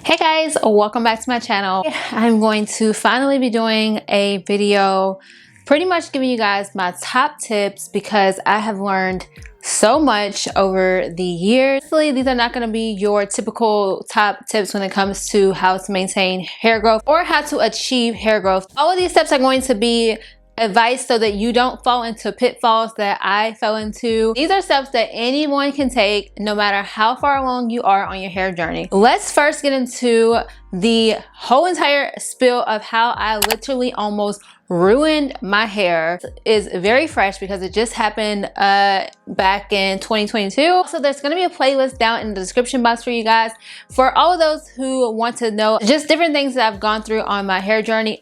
Hey guys, welcome back to my channel. I'm going to finally be doing a video pretty much giving you guys my top tips because I have learned so much over the years. These are not going to be your typical top tips when it comes to how to maintain hair growth or how to achieve hair growth. All of these steps are going to be advice so that you don't fall into pitfalls that I fell into. These are steps that anyone can take no matter how far along you are on your hair journey. Let's first get into the whole entire spiel of how I literally almost ruined my hair. Is very fresh because it just happened back in 2022. So there's going to be a playlist down in the description box for you guys for all of those who want to know just different things that I've gone through on my hair journey.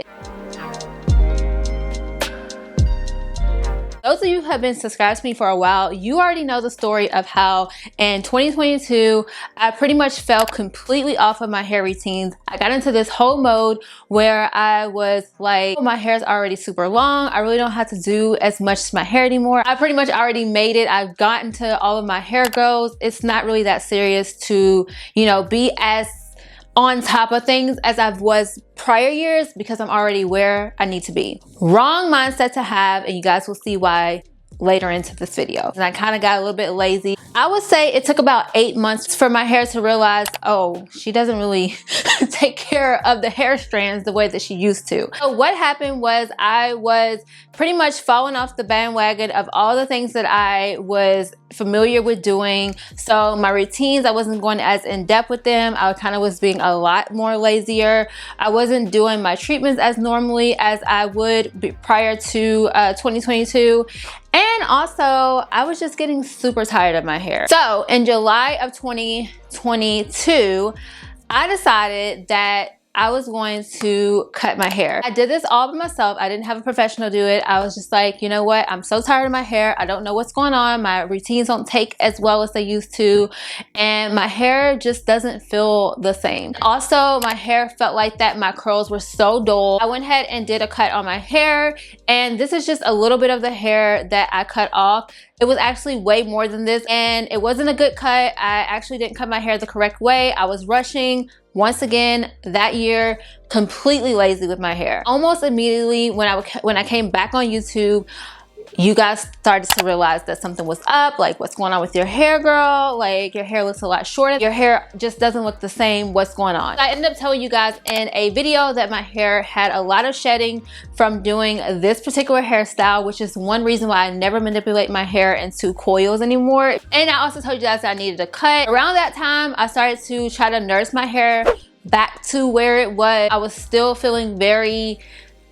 Those of you who have been subscribed to me for a while, you already know the story of how in 2022, I pretty much fell completely off of my hair routines. I got into this whole mode where I was like, oh, my hair is already super long. I really don't have to do as much to my hair anymore. I pretty much already made it. I've gotten to all of my hair goals. It's not really that serious to, be as on top of things as I was prior years because I'm already where I need to be. Wrong mindset to have, and you guys will see why later into this video. And I kind of got a little bit lazy. I would say it took about 8 months for my hair to realize, oh, she doesn't really take care of the hair strands the way that she used to. So what happened was I was pretty much falling off the bandwagon of all the things that I was familiar with doing. So my routines, I wasn't going as in depth with them. I kind of was being a lot more lazier. I wasn't doing my treatments as normally as I would be prior to 2022. And also, I was just getting super tired of my hair. So in July of 2022, I decided that I was going to cut my hair. I did this all by myself. I didn't have a professional do it. I was just like, you know what? I'm so tired of my hair. I don't know what's going on. My routines don't take as well as they used to. And my hair just doesn't feel the same. Also, my hair felt like that. My curls were so dull. I went ahead and did a cut on my hair. And this is just a little bit of the hair that I cut off. It was actually way more than this, and it wasn't a good cut. I actually didn't cut my hair the correct way. I was rushing. Once again, that year, completely lazy with my hair. Almost immediately when I came back on YouTube, you guys started to realize that something was up. Like, what's going on with your hair, girl? Like, your hair looks a lot shorter. Your hair just doesn't look the same. What's going on? I ended up telling you guys in a video that my hair had a lot of shedding from doing this particular hairstyle, which is one reason why I never manipulate my hair into coils anymore. And I also told you guys that I needed a cut. Around that time, I started to try to nurse my hair back to where it was. I was still feeling very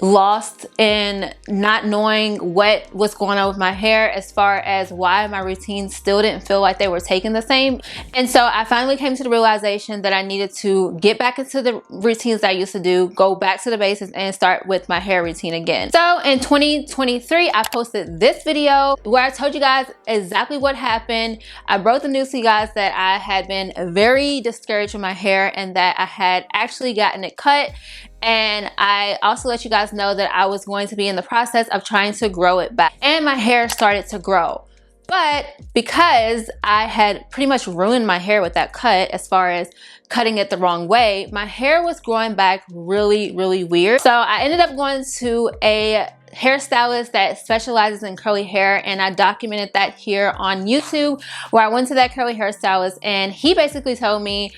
lost in not knowing what was going on with my hair as far as why my routines still didn't feel like they were taking the same. And so I finally came to the realization that I needed to get back into the routines that I used to do, go back to the basics and start with my hair routine again. So in 2023, I posted this video where I told you guys exactly what happened. I broke the news to you guys that I had been very discouraged with my hair and that I had actually gotten it cut. And I also let you guys know that I was going to be in the process of trying to grow it back. And my hair started to grow. But because I had pretty much ruined my hair with that cut as far as cutting it the wrong way, my hair was growing back really, really weird. So I ended up going to a hairstylist that specializes in curly hair, and I documented that here on YouTube, where I went to that curly hairstylist and he basically told me,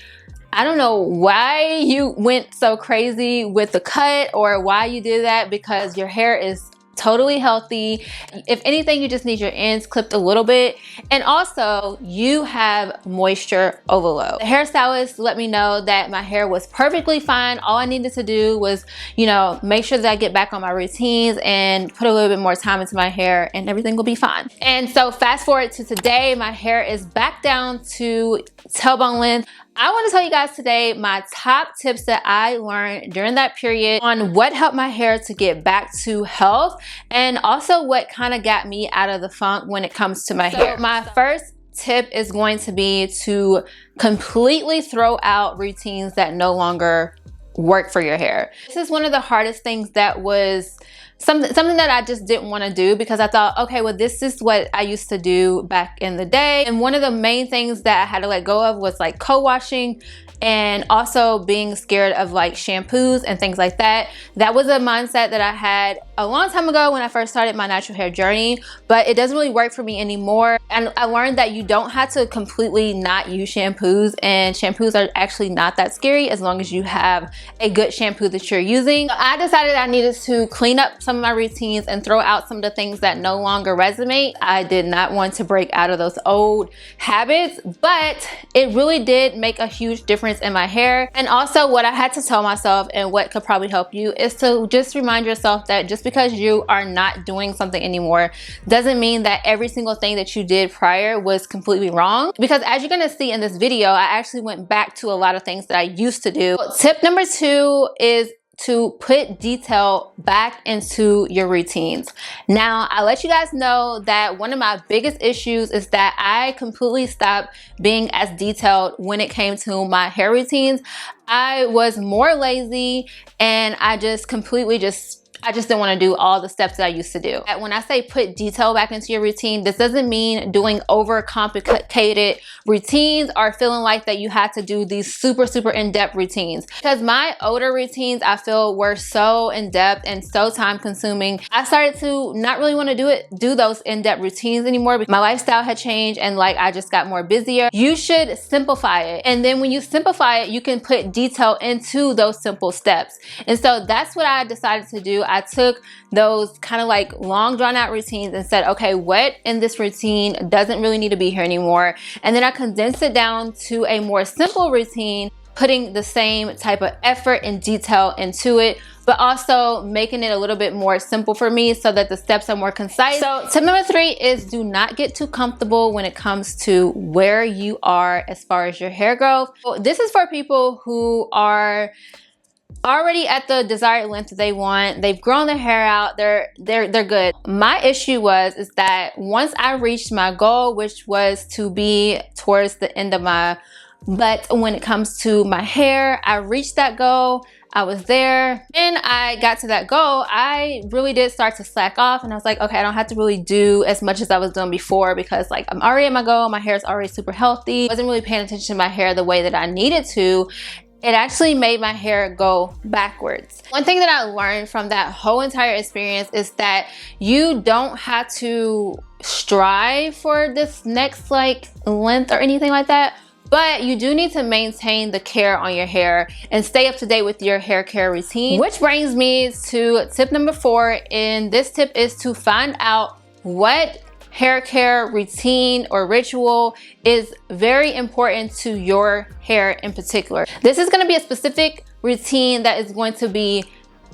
I don't know why you went so crazy with the cut or why you did that, because your hair is totally healthy. If anything, you just need your ends clipped a little bit. And also, you have moisture overload. The hairstylist let me know that my hair was perfectly fine. All I needed to do was, make sure that I get back on my routines and put a little bit more time into my hair and everything will be fine. And so fast forward to today, my hair is back down to tailbone length. I want to tell you guys today my top tips that I learned during that period on what helped my hair to get back to health and also what kind of got me out of the funk when it comes to my hair. My first tip is going to be to completely throw out routines that no longer work for your hair. This is one of the hardest things that was something that I just didn't want to do, because I thought, okay, well, this is what I used to do back in the day. And one of the main things that I had to let go of was like co-washing, and also being scared of like shampoos and things like that. That was a mindset that I had a long time ago when I first started my natural hair journey, but it doesn't really work for me anymore. And I learned that you don't have to completely not use shampoos, and shampoos are actually not that scary as long as you have a good shampoo that you're using. So I decided I needed to clean up some of my routines and throw out some of the things that no longer resonate. I did not want to break out of those old habits, but it really did make a huge difference in my hair. And also, what I had to tell myself, and what could probably help you, is to just remind yourself that just because you are not doing something anymore doesn't mean that every single thing that you did prior was completely wrong. Because as you're gonna see in this video, I actually went back to a lot of things that I used to do. Tip number 2 is to put detail back into your routines. Now, I let you guys know that one of my biggest issues is that I completely stopped being as detailed when it came to my hair routines. I was more lazy, and I just completely I just didn't want to do all the steps that I used to do. When I say put detail back into your routine, this doesn't mean doing over complicated routines or feeling like that you have to do these super in-depth routines. Because my older routines, I feel, were so in-depth and so time consuming. I started to not really want to do those in-depth routines anymore because my lifestyle had changed, and like I just got more busier. You should simplify it. And then when you simplify it, you can put detail into those simple steps. And so that's what I decided to do. I took those kind of like long drawn out routines and said, okay, what in this routine doesn't really need to be here anymore? And then I condensed it down to a more simple routine, putting the same type of effort and detail into it, but also making it a little bit more simple for me so that the steps are more concise. So tip number 3 is do not get too comfortable when it comes to where you are as far as your hair growth. This is for people who are already at the desired length that they want. They've grown their hair out. They're good. My issue is that once I reached my goal, which was to be towards the end of my butt when it comes to my hair, I reached that goal. I was there. When I got to that goal, I really did start to slack off, and I was like, okay, I don't have to really do as much as I was doing before, because like I'm already at my goal. My hair is already super healthy. I wasn't really paying attention to my hair the way that I needed to. It actually made my hair go backwards. One thing that I learned from that whole entire experience is that you don't have to strive for this next like length or anything like that, but you do need to maintain the care on your hair and stay up to date with your hair care routine. Which brings me to tip number 4, and this tip is to find out what hair care routine or ritual is very important to your hair in particular. This is going to be a specific routine that is going to be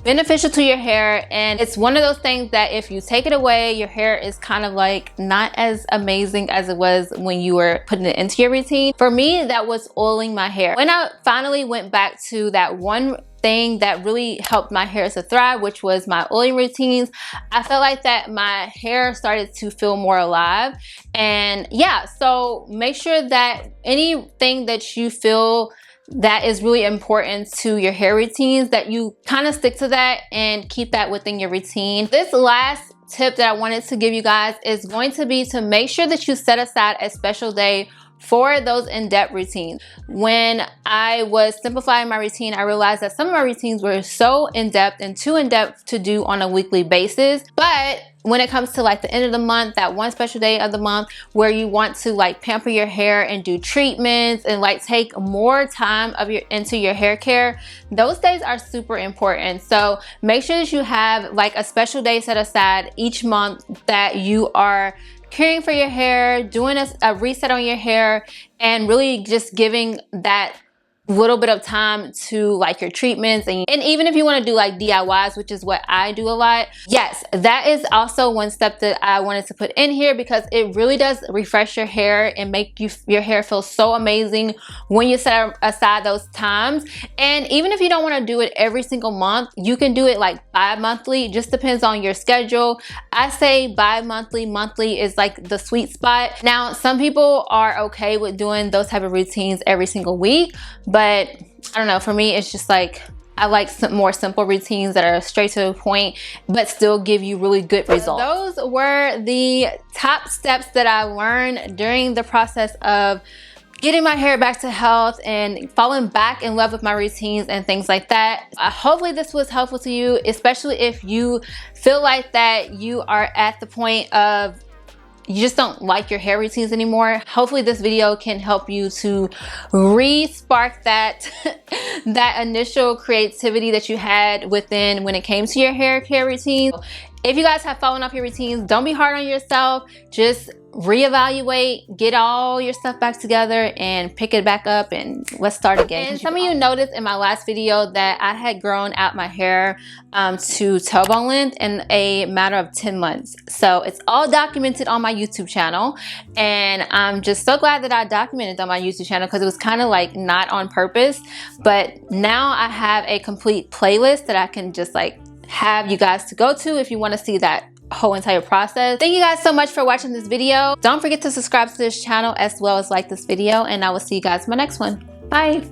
beneficial to your hair, and it's one of those things that if you take it away, your hair is kind of like not as amazing as it was when you were putting it into your routine. For me, that was oiling my hair. When I finally went back to that one thing that really helped my hair to thrive, which was my oiling routines, I felt like that my hair started to feel more alive. And yeah, so make sure that anything that you feel that is really important to your hair routines, that you kind of stick to that and keep that within your routine. This last tip that I wanted to give you guys is going to be to make sure that you set aside a special day for those in-depth routines. When I was simplifying my routine, I realized that some of my routines were so in-depth and too in-depth to do on a weekly basis. But when it comes to like the end of the month, that one special day of the month where you want to like pamper your hair and do treatments and like take more time into your hair care, those days are super important. So make sure that you have like a special day set aside each month that you are caring for your hair, doing a reset on your hair, and really just giving that little bit of time to like your treatments. And even if you want to do like DIYs, which is what I do a lot, yes, that is also one step that I wanted to put in here, because it really does refresh your hair and make your hair feel so amazing when you set aside those times. And even if you don't want to do it every single month, you can do it like bi-monthly. Just depends on your schedule. I say bi-monthly. Monthly is like the sweet spot. Now, some people are okay with doing those type of routines every single week, but I don't know, for me, it's just like I like some more simple routines that are straight to the point, but still give you really good results. Those were the top steps that I learned during the process of getting my hair back to health and falling back in love with my routines and things like that. Hopefully this was helpful to you, especially if you feel like that you are at the point of you just don't like your hair routines anymore. Hopefully this video can help you to re-spark that that initial creativity that you had within when it came to your hair care routine. If you guys have fallen off your routines, don't be hard on yourself. Just reevaluate, get all your stuff back together and pick it back up and let's start again. And some of you noticed in my last video that I had grown out my hair to tailbone length in a matter of 10 months. So it's all documented on my YouTube channel, and I'm just so glad that I documented on my YouTube channel because it was kind of like not on purpose. But now I have a complete playlist that I can just like have you guys to go to if you want to see that whole entire process. Thank you guys so much for watching this video. Don't forget to subscribe to this channel as well as like this video, and I will see you guys in my next one. Bye.